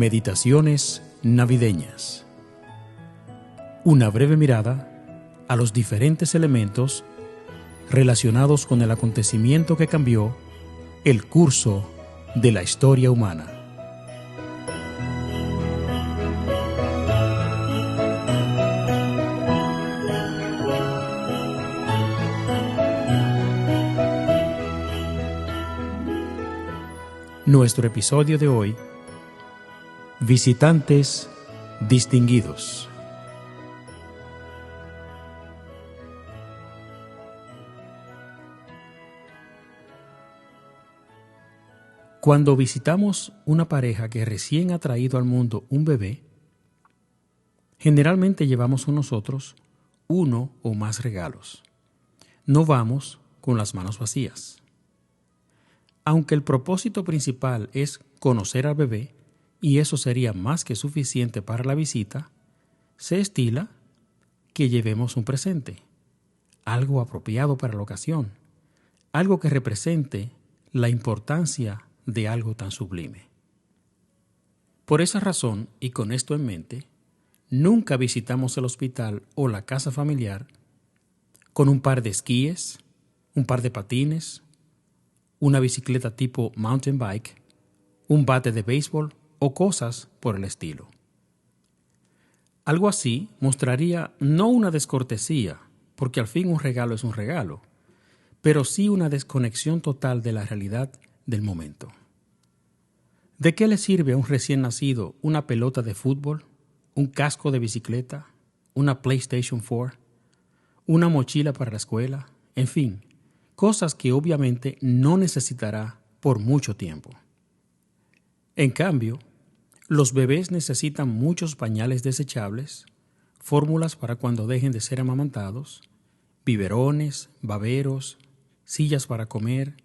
Meditaciones navideñas. Una breve mirada a los diferentes elementos relacionados con el acontecimiento que cambió el curso de la historia humana. Nuestro episodio de hoy: visitantes distinguidos. Cuando visitamos una pareja que recién ha traído al mundo un bebé, generalmente llevamos con nosotros uno o más regalos. No vamos con las manos vacías. Aunque el propósito principal es conocer al bebé, y eso sería más que suficiente para la visita, se estila que llevemos un presente, algo apropiado para la ocasión, algo que represente la importancia de algo tan sublime. Por esa razón, y con esto en mente, nunca visitamos el hospital o la casa familiar con un par de esquíes, un par de patines, una bicicleta tipo mountain bike, un bate de béisbol o cosas por el estilo. Algo así mostraría no una descortesía, porque al fin un regalo es un regalo, pero sí una desconexión total de la realidad del momento. ¿De qué le sirve a un recién nacido una pelota de fútbol, un casco de bicicleta, una PlayStation 4, una mochila para la escuela, en fin, cosas que obviamente no necesitará por mucho tiempo? En cambio, los bebés necesitan muchos pañales desechables, fórmulas para cuando dejen de ser amamantados, biberones, baberos, sillas para comer,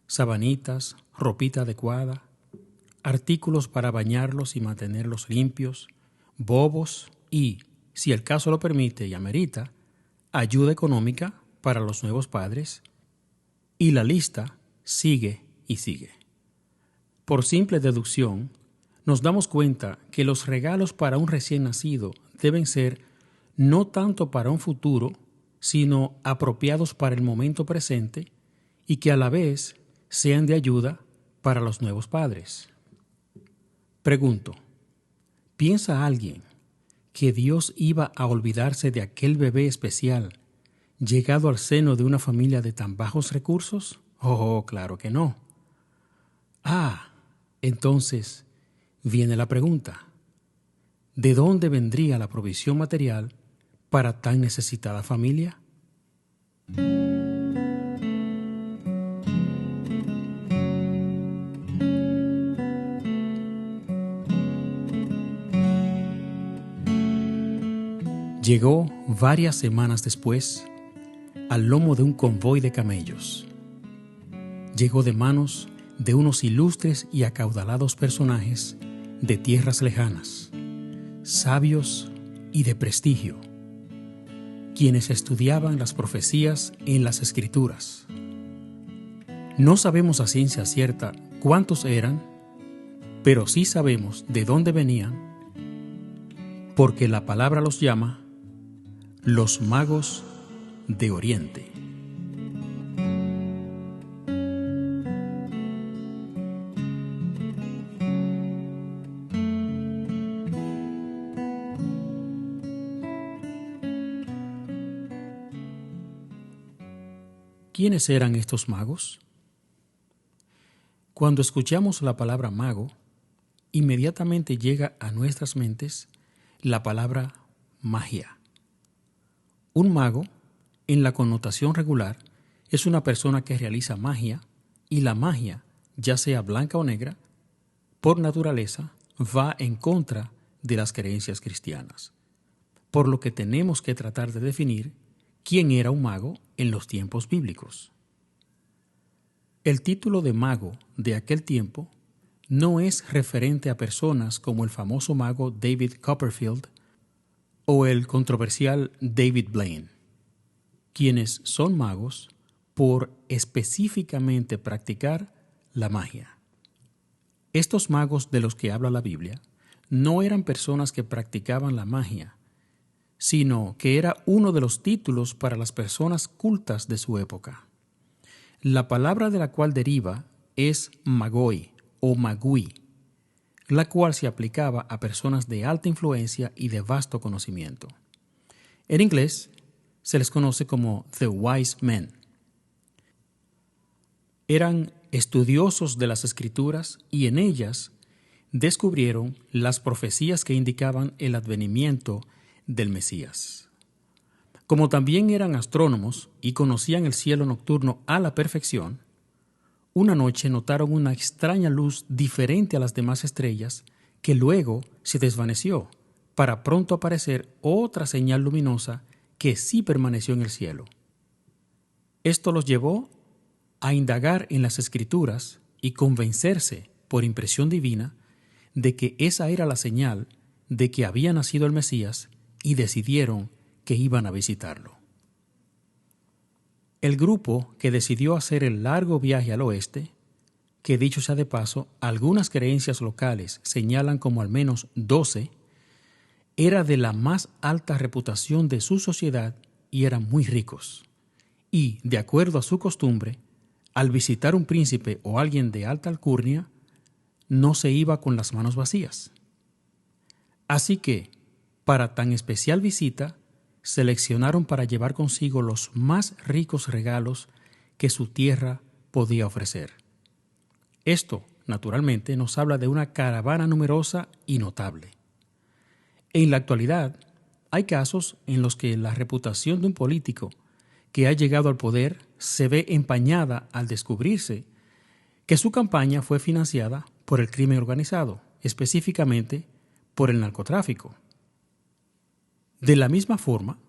sabanitas, ropita adecuada, artículos para bañarlos y mantenerlos limpios, bobos y, si el caso lo permite y amerita, ayuda económica para los nuevos padres, y la lista sigue y sigue. Por simple deducción, nos damos cuenta que los regalos para un recién nacido deben ser no tanto para un futuro, sino apropiados para el momento presente y que a la vez sean de ayuda para los nuevos padres. Pregunto, ¿piensa alguien que Dios iba a olvidarse de aquel bebé especial llegado al seno de una familia de tan bajos recursos? Oh, claro que no. Entonces viene la pregunta: ¿de dónde vendría la provisión material para tan necesitada familia? Llegó varias semanas después al lomo de un convoy de camellos. Llegó de manos de unos ilustres y acaudalados personajes de tierras lejanas, sabios y de prestigio, quienes estudiaban las profecías en las Escrituras. No sabemos a ciencia cierta cuántos eran, pero sí sabemos de dónde venían, porque la palabra los llama los magos de Oriente. ¿Quiénes eran estos magos? Cuando escuchamos la palabra mago, inmediatamente llega a nuestras mentes la palabra magia. Un mago, en la connotación regular, es una persona que realiza magia, y la magia, ya sea blanca o negra, por naturaleza va en contra de las creencias cristianas, por lo que tenemos que tratar de definir quién era un mago en los tiempos bíblicos. El título de mago de aquel tiempo no es referente a personas como el famoso mago David Copperfield o el controversial David Blaine, quienes son magos por específicamente practicar la magia. Estos magos de los que habla la Biblia no eran personas que practicaban la magia, sino que era uno de los títulos para las personas cultas de su época. La palabra de la cual deriva es magoi o magui, la cual se aplicaba a personas de alta influencia y de vasto conocimiento. En inglés se les conoce como the wise men. Eran estudiosos de las Escrituras y en ellas descubrieron las profecías que indicaban el advenimiento del Mesías. Como también eran astrónomos y conocían el cielo nocturno a la perfección, una noche notaron una extraña luz diferente a las demás estrellas que luego se desvaneció para pronto aparecer otra señal luminosa que sí permaneció en el cielo. Esto los llevó a indagar en las Escrituras y convencerse, por impresión divina, de que esa era la señal de que había nacido el Mesías y decidieron que iban a visitarlo. El grupo que decidió hacer el largo viaje al oeste, que dicho sea de paso, algunas creencias locales señalan como al menos 12, era de la más alta reputación de su sociedad y eran muy ricos. Y, de acuerdo a su costumbre, al visitar un príncipe o alguien de alta alcurnia, no se iba con las manos vacías. Así que, para tan especial visita, seleccionaron para llevar consigo los más ricos regalos que su tierra podía ofrecer. Esto, naturalmente, nos habla de una caravana numerosa y notable. En la actualidad, hay casos en los que la reputación de un político que ha llegado al poder se ve empañada al descubrirse que su campaña fue financiada por el crimen organizado, específicamente por el narcotráfico. De la misma forma,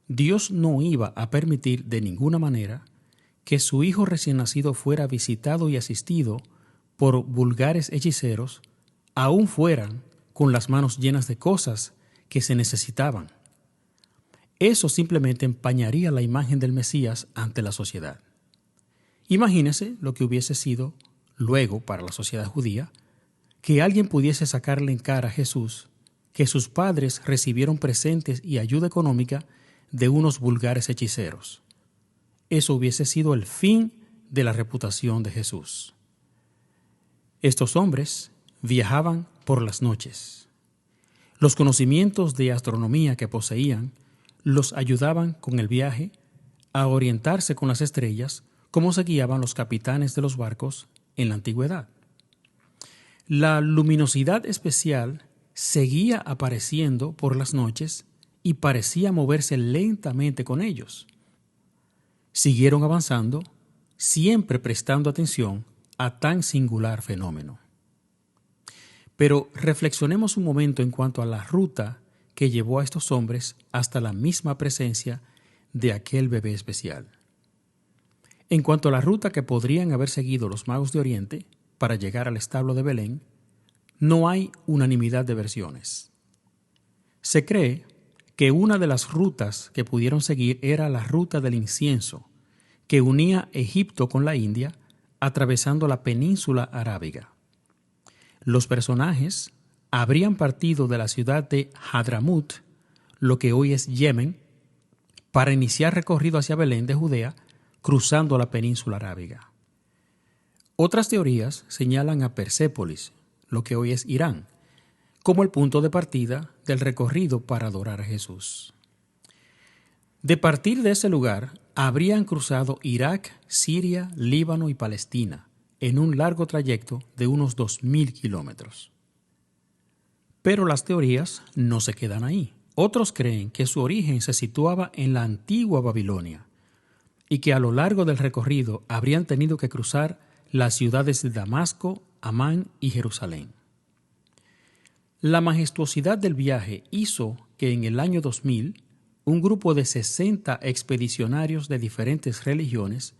Dios no iba a permitir de ninguna manera que su hijo recién nacido fuera visitado y asistido por vulgares hechiceros, aun fueran con las manos llenas de cosas que se necesitaban. Eso simplemente empañaría la imagen del Mesías ante la sociedad. Imagínese lo que hubiese sido luego para la sociedad judía que alguien pudiese sacarle en cara a Jesús que sus padres recibieron presentes y ayuda económica de unos vulgares hechiceros. Eso hubiese sido el fin de la reputación de Jesús. Estos hombres viajaban por las noches. Los conocimientos de astronomía que poseían los ayudaban con el viaje a orientarse con las estrellas como se guiaban los capitanes de los barcos en la antigüedad. La luminosidad especial seguía apareciendo por las noches y parecía moverse lentamente con ellos. Siguieron avanzando, siempre prestando atención a tan singular fenómeno. Pero reflexionemos un momento en cuanto a la ruta que llevó a estos hombres hasta la misma presencia de aquel bebé especial. En cuanto a la ruta que podrían haber seguido los magos de Oriente para llegar al establo de Belén, no hay unanimidad de versiones. Se cree que una de las rutas que pudieron seguir era la ruta del incienso, que unía Egipto con la India, atravesando la península arábiga. Los personajes habrían partido de la ciudad de Hadramut, lo que hoy es Yemen, para iniciar recorrido hacia Belén de Judea, cruzando la península arábiga. Otras teorías señalan a Persépolis, lo que hoy es Irán, como el punto de partida del recorrido para adorar a Jesús. De partir de ese lugar, habrían cruzado Irak, Siria, Líbano y Palestina, en un largo trayecto de unos 2.000 kilómetros. Pero las teorías no se quedan ahí. Otros creen que su origen se situaba en la antigua Babilonia y que a lo largo del recorrido habrían tenido que cruzar las ciudades de Damasco, Amán y Jerusalén. La majestuosidad del viaje hizo que en el año 2000 un grupo de 60 expedicionarios de diferentes religiones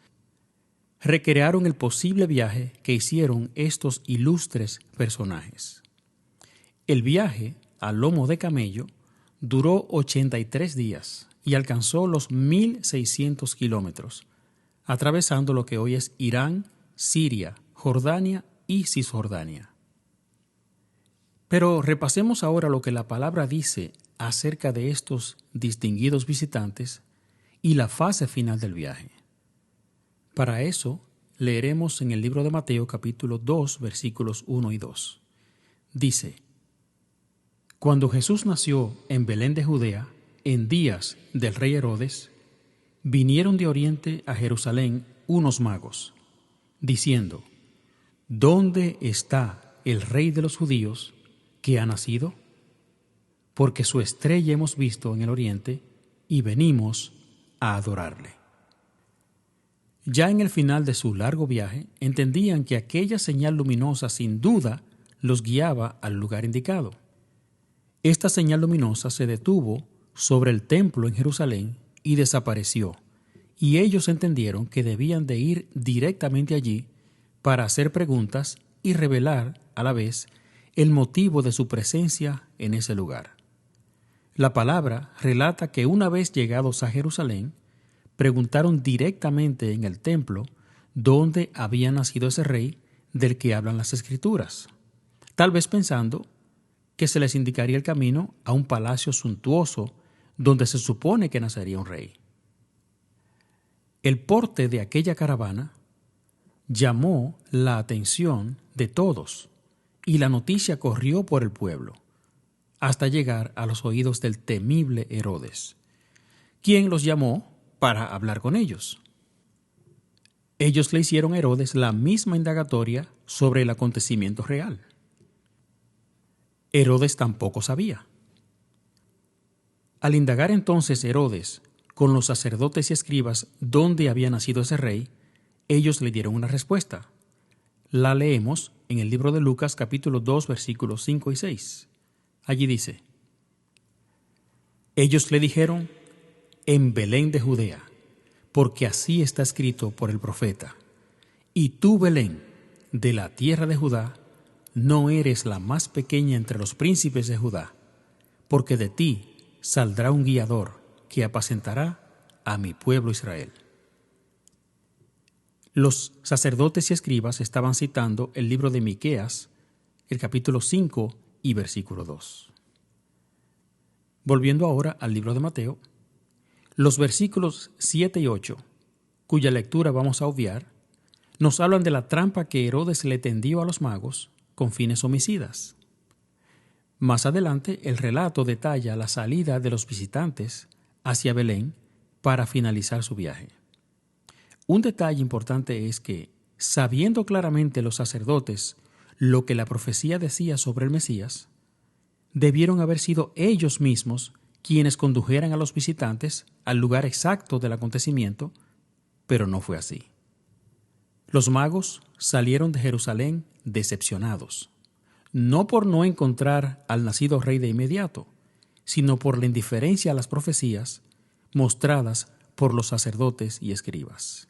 recrearon el posible viaje que hicieron estos ilustres personajes. El viaje, a lomo de camello, duró 83 días y alcanzó los 1.600 kilómetros, atravesando lo que hoy es Irán, Siria, Jordania y Cisjordania. Pero repasemos ahora lo que la palabra dice acerca de estos distinguidos visitantes y la fase final del viaje. Para eso, leeremos en el libro de Mateo capítulo 2, versículos 1 y 2. Dice: Cuando Jesús nació en Belén de Judea, en días del rey Herodes, vinieron de oriente a Jerusalén unos magos, diciendo: ¿Dónde está el rey de los judíos que ha nacido? Porque su estrella hemos visto en el oriente y venimos a adorarle. Ya en el final de su largo viaje, entendían que aquella señal luminosa sin duda los guiaba al lugar indicado. Esta señal luminosa se detuvo sobre el templo en Jerusalén y desapareció, y ellos entendieron que debían de ir directamente allí para hacer preguntas y revelar a la vez el motivo de su presencia en ese lugar. La palabra relata que una vez llegados a Jerusalén, preguntaron directamente en el templo dónde había nacido ese rey del que hablan las Escrituras, tal vez pensando que se les indicaría el camino a un palacio suntuoso donde se supone que nacería un rey. El porte de aquella caravana llamó la atención de todos y la noticia corrió por el pueblo hasta llegar a los oídos del temible Herodes, quien los llamó para hablar con ellos. Ellos le hicieron a Herodes la misma indagatoria sobre el acontecimiento real. Herodes tampoco sabía. Al indagar entonces Herodes con los sacerdotes y escribas dónde había nacido ese rey, ellos le dieron una respuesta. La leemos en el libro de Lucas capítulo 2 versículos 5 y 6. Allí dice: Ellos le dijeron: en Belén de Judea, porque así está escrito por el profeta: y tú, Belén, de la tierra de Judá, no eres la más pequeña entre los príncipes de Judá, porque de ti saldrá un guiador que apacentará a mi pueblo Israel. Los sacerdotes y escribas estaban citando el libro de Miqueas, el capítulo 5 y versículo 2. Volviendo ahora al libro de Mateo, los versículos 7 y 8, cuya lectura vamos a obviar, nos hablan de la trampa que Herodes le tendió a los magos con fines homicidas. Más adelante, el relato detalla la salida de los visitantes hacia Belén para finalizar su viaje. Un detalle importante es que, sabiendo claramente los sacerdotes lo que la profecía decía sobre el Mesías, debieron haber sido ellos mismos quienes condujeran a los visitantes al lugar exacto del acontecimiento, pero no fue así. Los magos salieron de Jerusalén decepcionados, no por no encontrar al nacido rey de inmediato, sino por la indiferencia a las profecías mostradas por los sacerdotes y escribas.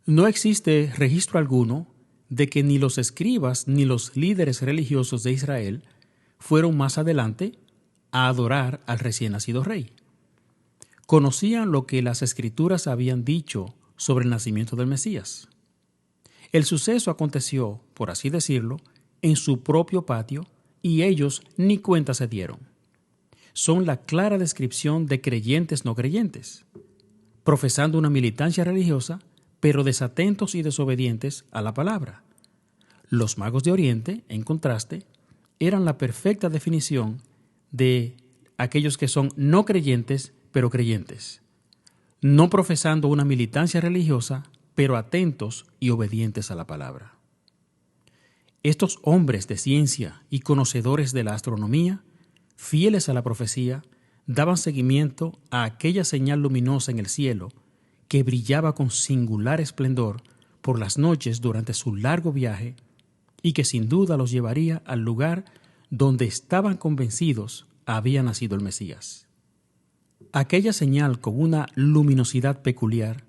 No existe registro alguno de que ni los escribas ni los líderes religiosos de Israel fueron más adelante a adorar al recién nacido rey. Conocían lo que las Escrituras habían dicho sobre el nacimiento del Mesías. El suceso aconteció, por así decirlo, en su propio patio y ellos ni cuenta se dieron. Son la clara descripción de creyentes no creyentes, profesando una militancia religiosa, pero desatentos y desobedientes a la palabra. Los magos de Oriente, en contraste, eran la perfecta definición de aquellos que son no creyentes, pero creyentes, no profesando una militancia religiosa, pero atentos y obedientes a la palabra. Estos hombres de ciencia y conocedores de la astronomía, fieles a la profecía, daban seguimiento a aquella señal luminosa en el cielo que brillaba con singular esplendor por las noches durante su largo viaje y que sin duda los llevaría al lugar donde estaban convencidos había nacido el Mesías. Aquella señal con una luminosidad peculiar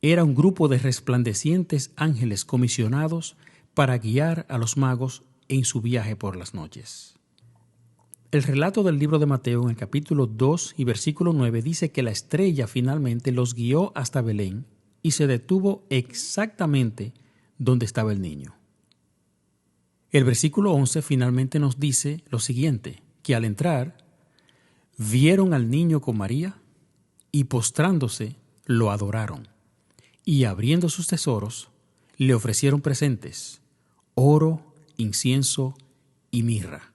era un grupo de resplandecientes ángeles comisionados para guiar a los magos en su viaje por las noches. El relato del libro de Mateo en el capítulo 2 y versículo 9 dice que la estrella finalmente los guió hasta Belén y se detuvo exactamente donde estaba el niño. El versículo 11 finalmente nos dice lo siguiente, que al entrar, vieron al niño con María y postrándose lo adoraron. Y abriendo sus tesoros, le ofrecieron presentes, oro, incienso y mirra.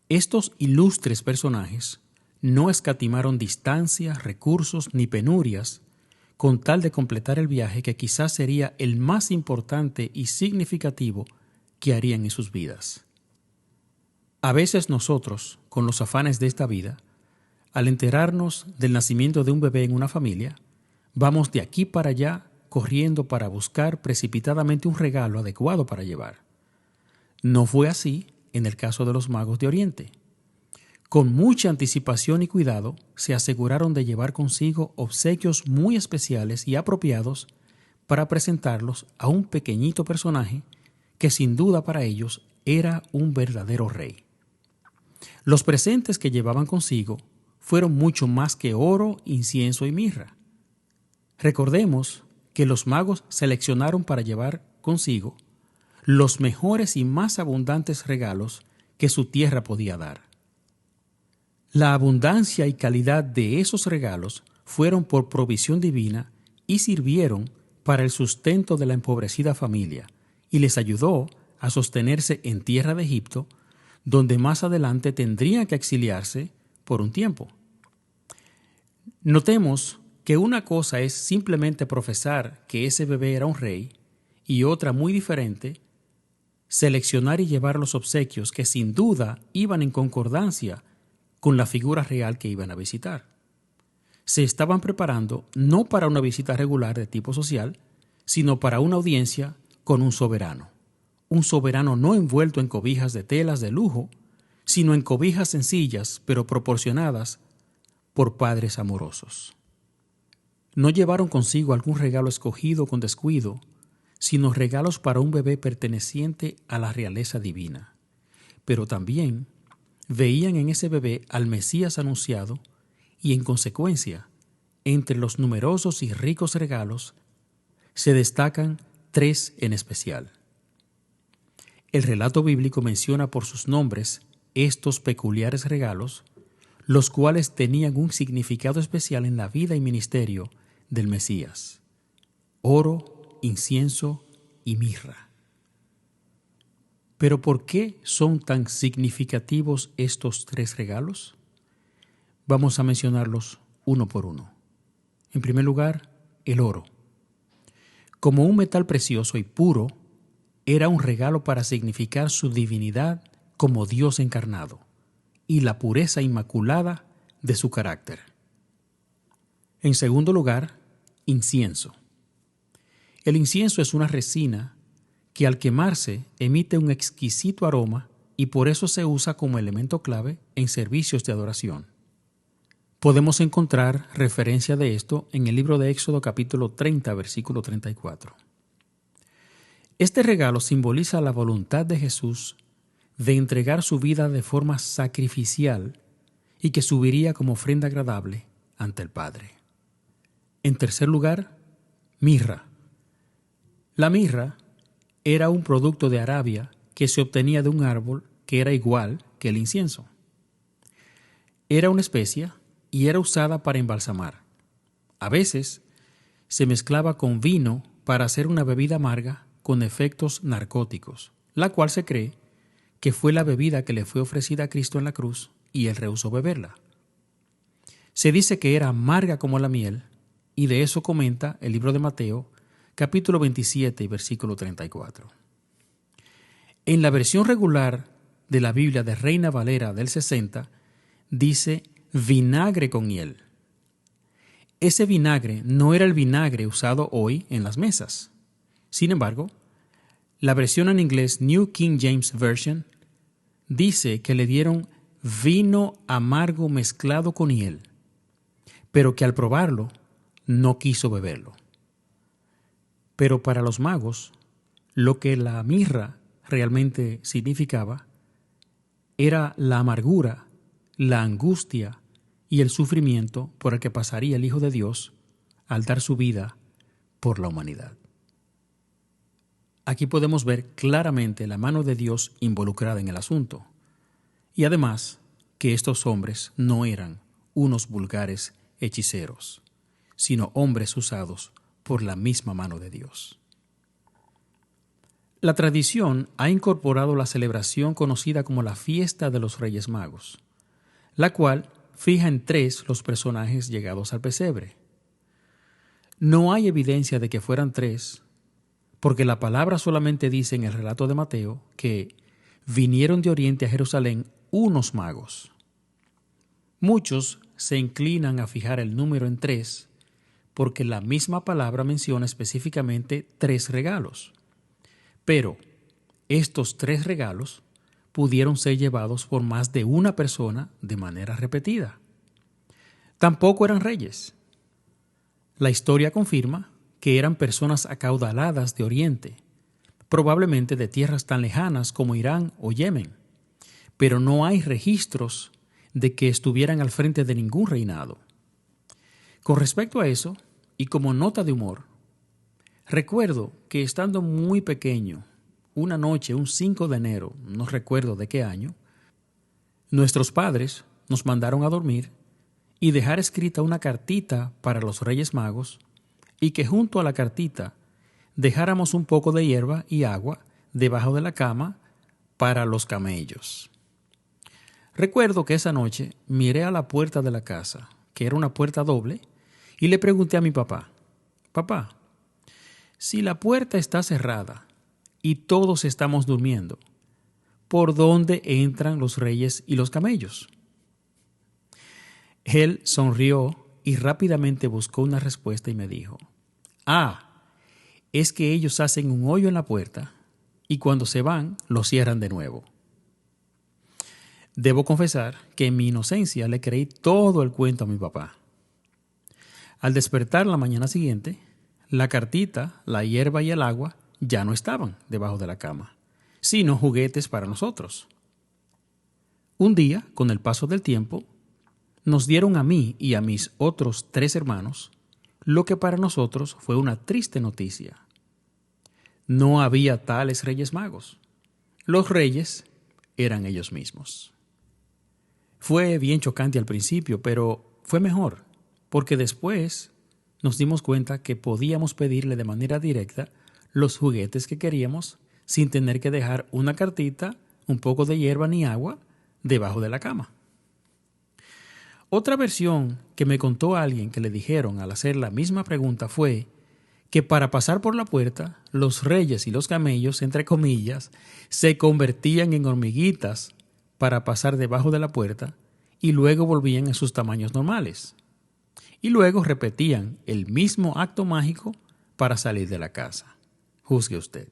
Estos ilustres personajes no escatimaron distancias, recursos ni penurias con tal de completar el viaje que quizás sería el más importante y significativo que harían en sus vidas. A veces nosotros, con los afanes de esta vida, al enterarnos del nacimiento de un bebé en una familia, vamos de aquí para allá corriendo para buscar precipitadamente un regalo adecuado para llevar. No fue así en el caso de los magos de Oriente. Con mucha anticipación y cuidado, se aseguraron de llevar consigo obsequios muy especiales y apropiados para presentarlos a un pequeñito personaje que sin duda para ellos era un verdadero rey. Los presentes que llevaban consigo fueron mucho más que oro, incienso y mirra. Recordemos que los magos seleccionaron para llevar consigo los mejores y más abundantes regalos que su tierra podía dar. La abundancia y calidad de esos regalos fueron por provisión divina y sirvieron para el sustento de la empobrecida familia y les ayudó a sostenerse en tierra de Egipto, donde más adelante tendrían que exiliarse por un tiempo. Notemos que una cosa es simplemente profesar que ese bebé era un rey y otra muy diferente, seleccionar y llevar los obsequios que sin duda iban en concordancia con la figura real que iban a visitar. Se estaban preparando no para una visita regular de tipo social, sino para una audiencia con un soberano no envuelto en cobijas de telas de lujo, sino en cobijas sencillas pero proporcionadas por padres amorosos. No llevaron consigo algún regalo escogido con descuido, sino regalos para un bebé perteneciente a la realeza divina. Pero también veían en ese bebé al Mesías anunciado y, en consecuencia, entre los numerosos y ricos regalos, se destacan tres en especial. El relato bíblico menciona por sus nombres estos peculiares regalos, los cuales tenían un significado especial en la vida y ministerio del Mesías: oro, incienso y mirra. ¿Pero por qué son tan significativos estos tres regalos? Vamos a mencionarlos uno por uno. En primer lugar, el oro. Como un metal precioso y puro, era un regalo para significar su divinidad como Dios encarnado y la pureza inmaculada de su carácter. En segundo lugar, incienso. El incienso es una resina que al quemarse emite un exquisito aroma y por eso se usa como elemento clave en servicios de adoración. Podemos encontrar referencia de esto en el libro de Éxodo capítulo 30, versículo 34. Este regalo simboliza la voluntad de Jesús de entregar su vida de forma sacrificial y que subiría como ofrenda agradable ante el Padre. En tercer lugar, mirra. La mirra era un producto de Arabia que se obtenía de un árbol que era igual que el incienso. Era una especia y era usada para embalsamar. A veces se mezclaba con vino para hacer una bebida amarga con efectos narcóticos, la cual se cree que fue la bebida que le fue ofrecida a Cristo en la cruz y él rehusó beberla. Se dice que era amarga como la miel y de eso comenta el libro de Mateo, capítulo 27 y versículo 34. En la versión regular de la Biblia de Reina Valera del 60, dice vinagre con hiel. Ese vinagre no era el vinagre usado hoy en las mesas. Sin embargo, la versión en inglés New King James Version dice que le dieron vino amargo mezclado con hiel, pero que al probarlo no quiso beberlo. Pero para los magos, lo que la mirra realmente significaba era la amargura, la angustia y el sufrimiento por el que pasaría el Hijo de Dios al dar su vida por la humanidad. Aquí podemos ver claramente la mano de Dios involucrada en el asunto. Y además, que estos hombres no eran unos vulgares hechiceros, sino hombres usados por la misma mano de Dios. La tradición ha incorporado la celebración conocida como la fiesta de los Reyes Magos, la cual fija en 3 los personajes llegados al pesebre. No hay evidencia de que fueran 3, porque la palabra solamente dice en el relato de Mateo que vinieron de Oriente a Jerusalén unos magos. Muchos se inclinan a fijar el número en 3 porque la misma palabra menciona específicamente 3 regalos. Pero estos 3 regalos pudieron ser llevados por más de una persona de manera repetida. Tampoco eran reyes. La historia confirma que eran personas acaudaladas de Oriente, probablemente de tierras tan lejanas como Irán o Yemen, pero no hay registros de que estuvieran al frente de ningún reinado. Con respecto a eso, y como nota de humor, recuerdo que estando muy pequeño, una noche, un 5 de enero, no recuerdo de qué año, nuestros padres nos mandaron a dormir y dejar escrita una cartita para los Reyes Magos y que junto a la cartita dejáramos un poco de hierba y agua debajo de la cama para los camellos. Recuerdo que esa noche miré a la puerta de la casa, que era una puerta doble, y le pregunté a mi papá, «Papá, si la puerta está cerrada y todos estamos durmiendo, ¿por dónde entran los reyes y los camellos?» Él sonrió y rápidamente buscó una respuesta y me dijo, es que ellos hacen un hoyo en la puerta y cuando se van lo cierran de nuevo. Debo confesar que en mi inocencia le creí todo el cuento a mi papá. Al despertar la mañana siguiente, la cartita, la hierba y el agua ya no estaban debajo de la cama, sino juguetes para nosotros. Un día, con el paso del tiempo, nos dieron a mí y a mis otros 3 hermanos lo que para nosotros fue una triste noticia. No había tales Reyes Magos. Los reyes eran ellos mismos. Fue bien chocante al principio, pero fue mejor, porque después nos dimos cuenta que podíamos pedirle de manera directa los juguetes que queríamos sin tener que dejar una cartita, un poco de hierba ni agua debajo de la cama. Otra versión que me contó alguien que le dijeron al hacer la misma pregunta fue que para pasar por la puerta, los reyes y los camellos, entre comillas, se convertían en hormiguitas para pasar debajo de la puerta y luego volvían a sus tamaños normales. Y luego repetían el mismo acto mágico para salir de la casa. Juzgue usted.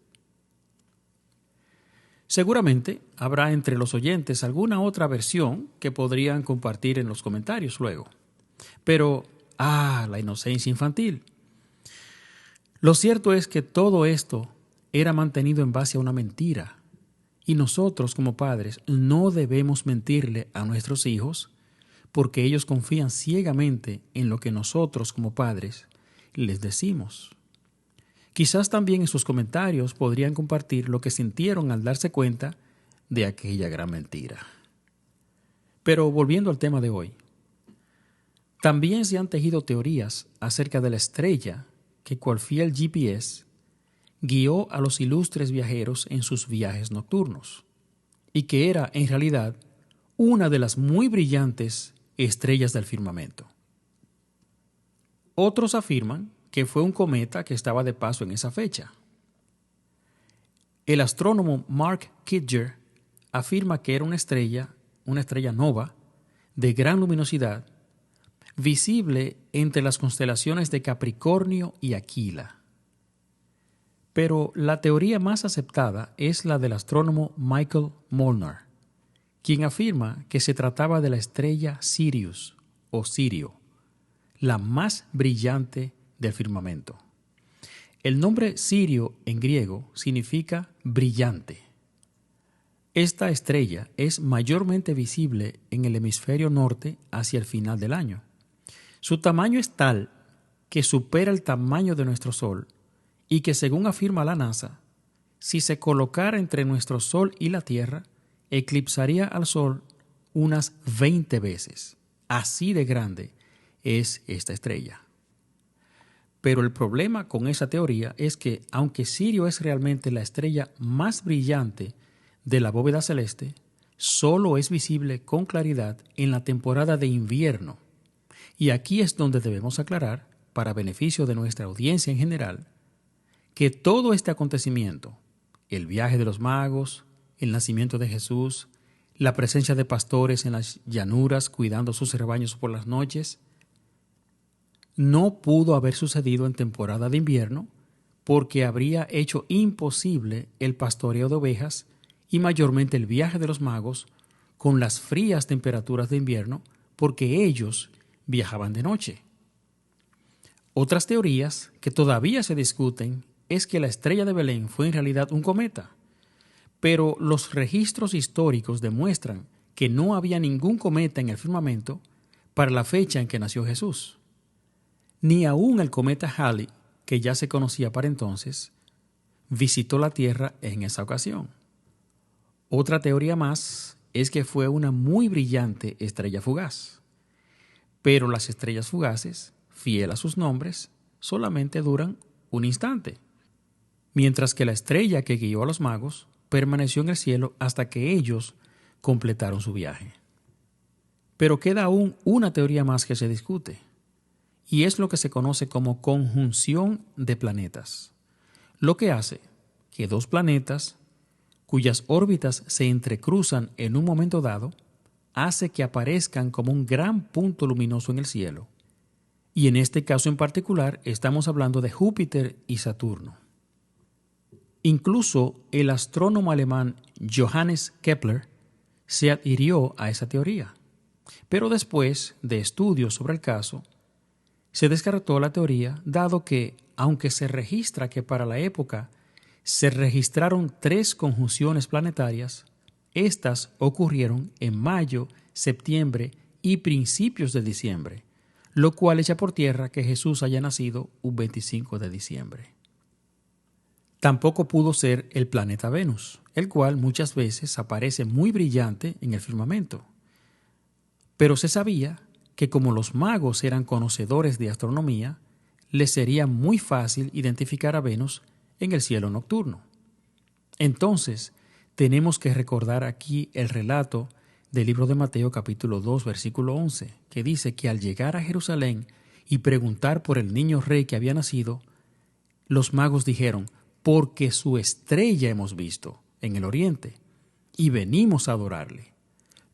Seguramente habrá entre los oyentes alguna otra versión que podrían compartir en los comentarios luego. Pero, la inocencia infantil. Lo cierto es que todo esto era mantenido en base a una mentira. Y nosotros como padres no debemos mentirle a nuestros hijos porque ellos confían ciegamente en lo que nosotros como padres les decimos. Quizás también en sus comentarios podrían compartir lo que sintieron al darse cuenta de aquella gran mentira. Pero volviendo al tema de hoy, también se han tejido teorías acerca de la estrella que, cual fiel GPS, guió a los ilustres viajeros en sus viajes nocturnos, y que era, en realidad, una de las muy brillantes estrellas del firmamento. Otros afirman que fue un cometa que estaba de paso en esa fecha. El astrónomo Mark Kidger afirma que era una estrella nova, de gran luminosidad, visible entre las constelaciones de Capricornio y Aquila. Pero la teoría más aceptada es la del astrónomo Michael Molnar, quien afirma que se trataba de la estrella Sirius o Sirio, la más brillante del firmamento. El nombre Sirio en griego significa brillante. Esta estrella es mayormente visible en el hemisferio norte hacia el final del año. Su tamaño es tal que supera el tamaño de nuestro Sol y que, según afirma la NASA, si se colocara entre nuestro Sol y la Tierra, eclipsaría al Sol unas 20 veces. Así de grande es esta estrella. Pero el problema con esa teoría es que, aunque Sirio es realmente la estrella más brillante de la bóveda celeste, solo es visible con claridad en la temporada de invierno. Y aquí es donde debemos aclarar, para beneficio de nuestra audiencia en general, que todo este acontecimiento, el viaje de los magos, el nacimiento de Jesús, la presencia de pastores en las llanuras cuidando sus rebaños por las noches, no pudo haber sucedido en temporada de invierno porque habría hecho imposible el pastoreo de ovejas y mayormente el viaje de los magos con las frías temperaturas de invierno porque ellos viajaban de noche. Otras teorías que todavía se discuten es que la estrella de Belén fue en realidad un cometa, pero los registros históricos demuestran que no había ningún cometa en el firmamento para la fecha en que nació Jesús. Ni aún el cometa Halley, que ya se conocía para entonces, visitó la Tierra en esa ocasión. Otra teoría más es que fue una muy brillante estrella fugaz. Pero las estrellas fugaces, fiel a sus nombres, solamente duran un instante, mientras que la estrella que guió a los magos permaneció en el cielo hasta que ellos completaron su viaje. Pero queda aún una teoría más que se discute, y es lo que se conoce como conjunción de planetas, lo que hace que dos planetas cuyas órbitas se entrecruzan en un momento dado hace que aparezcan como un gran punto luminoso en el cielo. Y en este caso en particular estamos hablando de Júpiter y Saturno. Incluso el astrónomo alemán Johannes Kepler se adhirió a esa teoría, pero después de estudios sobre el caso, se descartó la teoría, dado que, aunque se registra que para la época se registraron 3 conjunciones planetarias, estas ocurrieron en mayo, septiembre y principios de diciembre, lo cual echa por tierra que Jesús haya nacido un 25 de diciembre. Tampoco pudo ser el planeta Venus, el cual muchas veces aparece muy brillante en el firmamento. Pero se sabía que como los magos eran conocedores de astronomía, les sería muy fácil identificar a Venus en el cielo nocturno. Entonces, tenemos que recordar aquí el relato del libro de Mateo capítulo 2 versículo 11, que dice que al llegar a Jerusalén y preguntar por el niño rey que había nacido, los magos dijeron: porque su estrella hemos visto en el oriente y venimos a adorarle.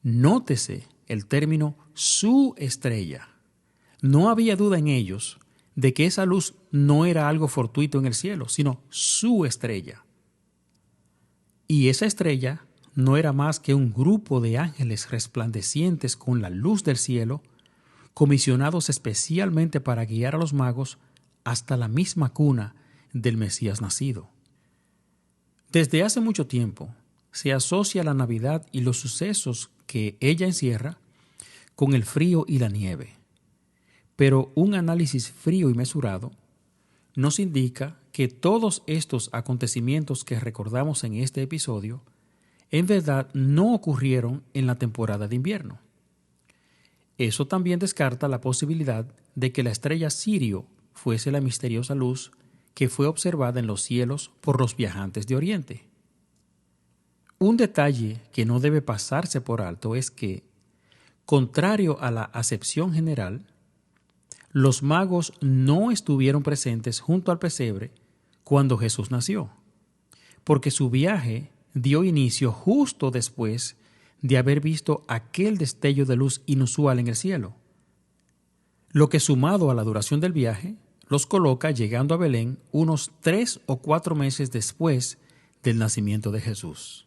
Nótese el término su estrella. No había duda en ellos de que esa luz no era algo fortuito en el cielo, sino su estrella. Y esa estrella no era más que un grupo de ángeles resplandecientes con la luz del cielo, comisionados especialmente para guiar a los magos hasta la misma cuna del Mesías nacido. Desde hace mucho tiempo se asocia la Navidad y los sucesos que ella encierra con el frío y la nieve. Pero un análisis frío y mesurado nos indica que todos estos acontecimientos que recordamos en este episodio en verdad no ocurrieron en la temporada de invierno. Eso también descarta la posibilidad de que la estrella Sirio fuese la misteriosa luz que fue observada en los cielos por los viajantes de Oriente. Un detalle que no debe pasarse por alto es que, contrario a la acepción general, los magos no estuvieron presentes junto al pesebre cuando Jesús nació, porque su viaje dio inicio justo después de haber visto aquel destello de luz inusual en el cielo, lo que sumado a la duración del viaje los coloca llegando a Belén unos 3 o 4 meses después del nacimiento de Jesús.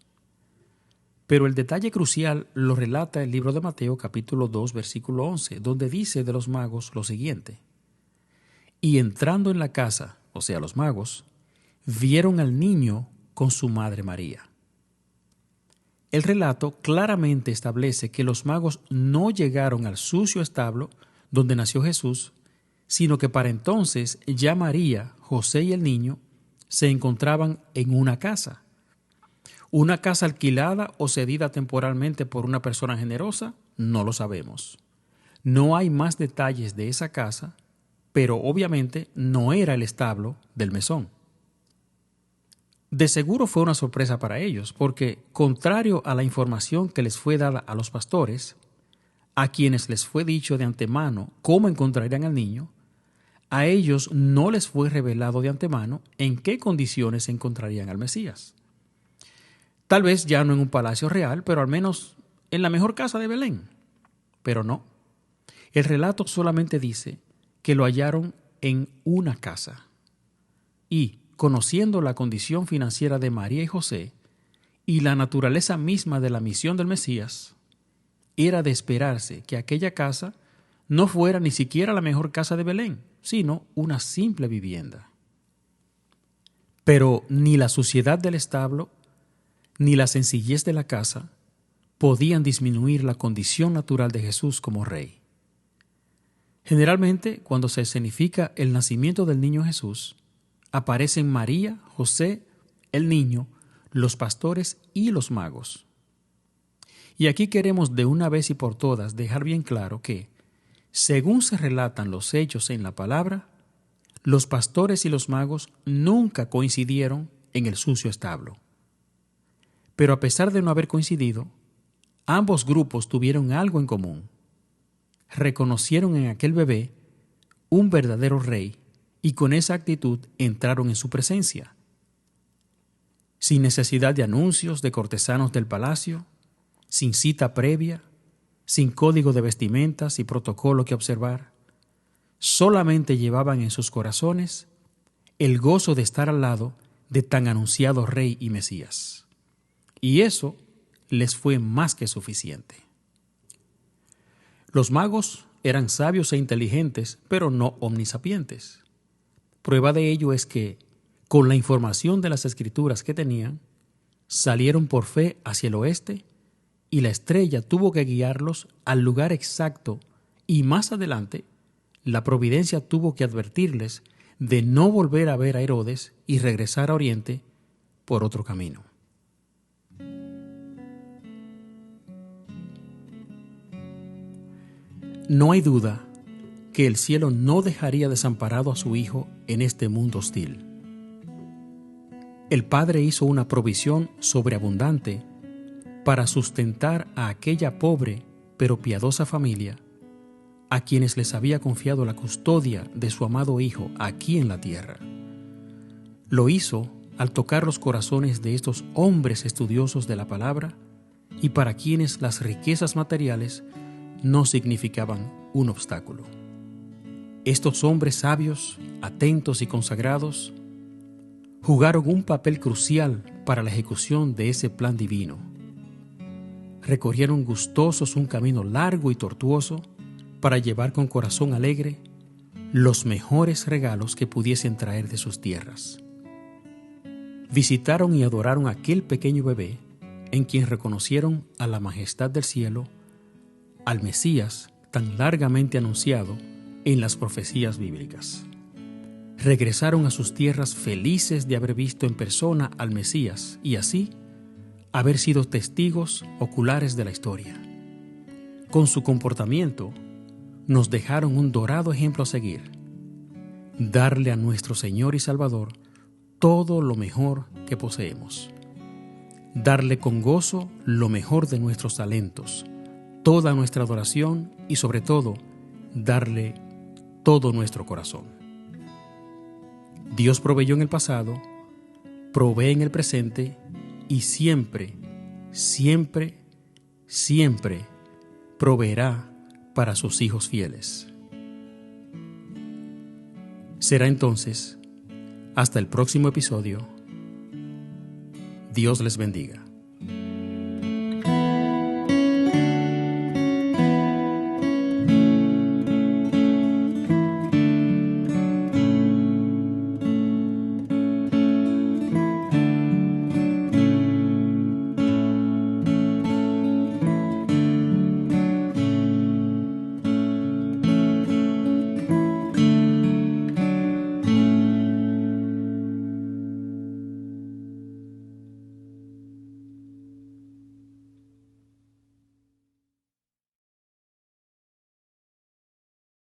Pero el detalle crucial lo relata el libro de Mateo capítulo 2 versículo 11, donde dice de los magos lo siguiente: y entrando en la casa, o sea los magos, vieron al niño con su madre María. El relato claramente establece que los magos no llegaron al sucio establo donde nació Jesús, sino que para entonces ya María, José y el niño se encontraban en una casa. ¿Una casa alquilada o cedida temporalmente por una persona generosa? No lo sabemos. No hay más detalles de esa casa, pero obviamente no era el establo del mesón. De seguro fue una sorpresa para ellos, porque, contrario a la información que les fue dada a los pastores, a quienes les fue dicho de antemano cómo encontrarían al niño, a ellos no les fue revelado de antemano en qué condiciones encontrarían al Mesías. Tal vez ya no en un palacio real, pero al menos en la mejor casa de Belén. Pero no. El relato solamente dice que lo hallaron en una casa. Y, conociendo la condición financiera de María y José y la naturaleza misma de la misión del Mesías, era de esperarse que aquella casa no fuera ni siquiera la mejor casa de Belén, sino una simple vivienda. Pero ni la suciedad del establo ni la sencillez de la casa podían disminuir la condición natural de Jesús como rey. Generalmente, cuando se escenifica el nacimiento del niño Jesús, aparecen María, José, el niño, los pastores y los magos. Y aquí queremos de una vez y por todas dejar bien claro que, según se relatan los hechos en la palabra, los pastores y los magos nunca coincidieron en el sucio establo. Pero a pesar de no haber coincidido, ambos grupos tuvieron algo en común. Reconocieron en aquel bebé un verdadero rey y con esa actitud entraron en su presencia. Sin necesidad de anuncios de cortesanos del palacio, sin cita previa, sin código de vestimentas y protocolo que observar, solamente llevaban en sus corazones el gozo de estar al lado de tan anunciado rey y Mesías. Y eso les fue más que suficiente. Los magos eran sabios e inteligentes, pero no omnisapientes. Prueba de ello es que, con la información de las escrituras que tenían, salieron por fe hacia el oeste y la estrella tuvo que guiarlos al lugar exacto y más adelante la providencia tuvo que advertirles de no volver a ver a Herodes y regresar a Oriente por otro camino. No hay duda que el cielo no dejaría desamparado a su Hijo en este mundo hostil. El Padre hizo una provisión sobreabundante para sustentar a aquella pobre pero piadosa familia a quienes les había confiado la custodia de su amado Hijo aquí en la tierra. Lo hizo al tocar los corazones de estos hombres estudiosos de la palabra y para quienes las riquezas materiales no significaban un obstáculo. Estos hombres sabios, atentos y consagrados jugaron un papel crucial para la ejecución de ese plan divino. Recorrieron gustosos un camino largo y tortuoso para llevar con corazón alegre los mejores regalos que pudiesen traer de sus tierras. Visitaron y adoraron a aquel pequeño bebé en quien reconocieron a la majestad del cielo, al Mesías tan largamente anunciado en las profecías bíblicas. Regresaron a sus tierras felices de haber visto en persona al Mesías y así haber sido testigos oculares de la historia. Con su comportamiento nos dejaron un dorado ejemplo a seguir: darle a nuestro Señor y Salvador todo lo mejor que poseemos, darle con gozo lo mejor de nuestros talentos, toda nuestra adoración y sobre todo darle todo nuestro corazón. Dios proveyó en el pasado, provee en el presente y siempre, siempre, siempre proveerá para sus hijos fieles. Será entonces hasta el próximo episodio. Dios les bendiga.